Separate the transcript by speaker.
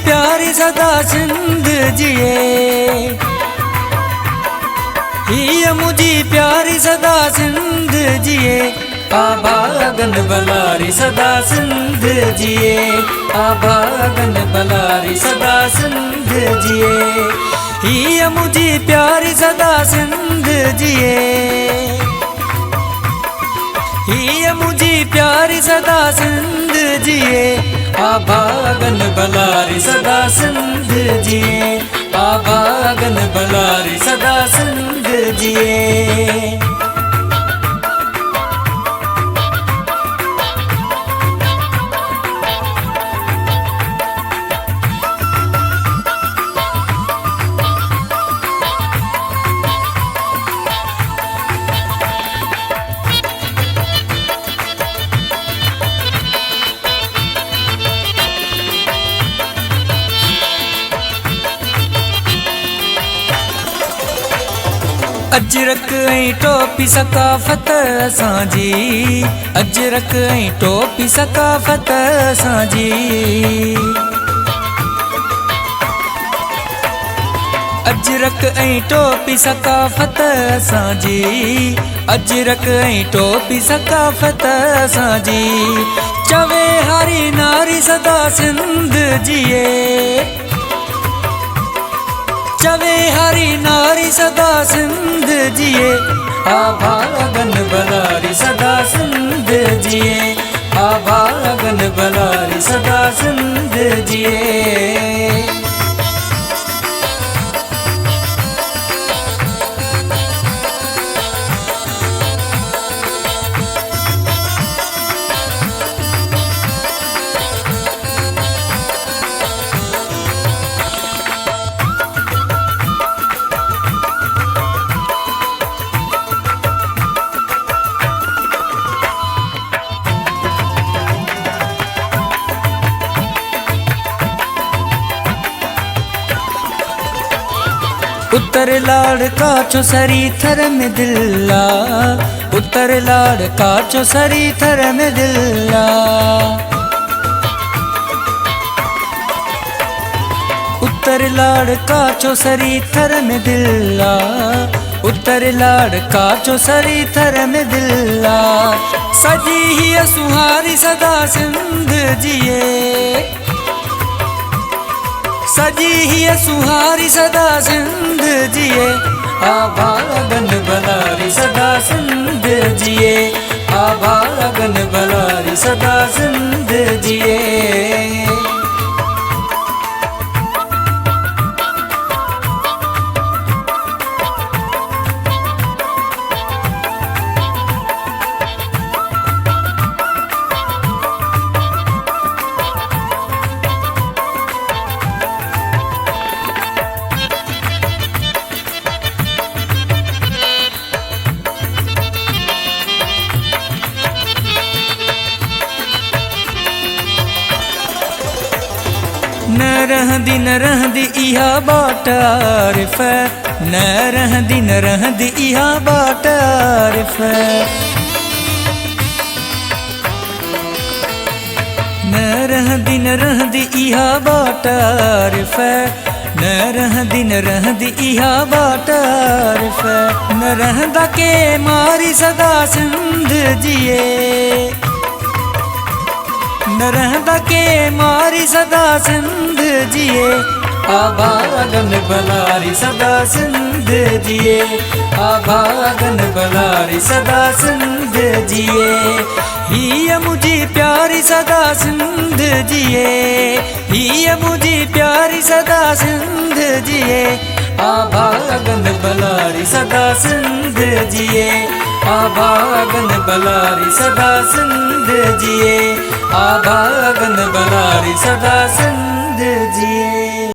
Speaker 1: प्यारी सदा सिंध जिए, हिय मुझी प्यारी सदा सिंध जिए। आभागन बलारी सदा सिंध जिए, आभागन बलारी सदा सिंध जिए। हिय मुझी प्यारी सदा सिंध जिए, हिय मुझी प्यारी सदा सिंध जिए। आभागन बलारी सदा सिंध जिए, आभागन बलारी सदा सिंध जिए। अजरक ऐं टोपी सकाफ़त असांजी, अजरक ऐं टोपी सकाफ़त असांजी। अजरक ऐं टोपी सकाफ़त असांजी, अजरक ऐं टोपी सकाफ़त असांजी। चवे हरी नारी सदा सिंध जिए, चवे हरी नारी सदा सिंध जिए। आभागन बलारी सदा सिंध जिए, आभागन बलारी सदा सिंध जिए। उत्तर लाड़ काचो सरी थर में दिल्ला, उत्तर लाड़ काचो सरी थर में दिल्ला। उत्तर लाड़ काचो सरी थर में दिल्ला, उत्तर लाड़ काचो सरी थर में दिल्ला। सजी हिय सुहारी सदा सिंध जिए, सजी हिय सुहारी सदा सिंध जिए। आभागन बलारी सदा सिंध जिए, आभागन बलारी सदा सिंध जिए। न रहंदी इहा बाट आरिफ़, न रहंदी इहा बाट आरिफ़। न रहंदी इहा बाट आरिफ़, न रहंदी इहा बाट आरिफ़। न रहंदा के मारी सदा सिंध जिए, न रहंदा के मारी सदा सिंध जिए। आभागन बलारी सदा सिंध जिए, आभागन बलारी सदा सिंध जिए। हिय मुझी प्यारी सदा सिंध जिए, हिय मुझी प्यारी सदा सिंध जिए। आभागन बलारी सदा सिंध जिए, आभागन बलारी सदा सिंध जिए, आभागन बलारी सदा सिंध जिए।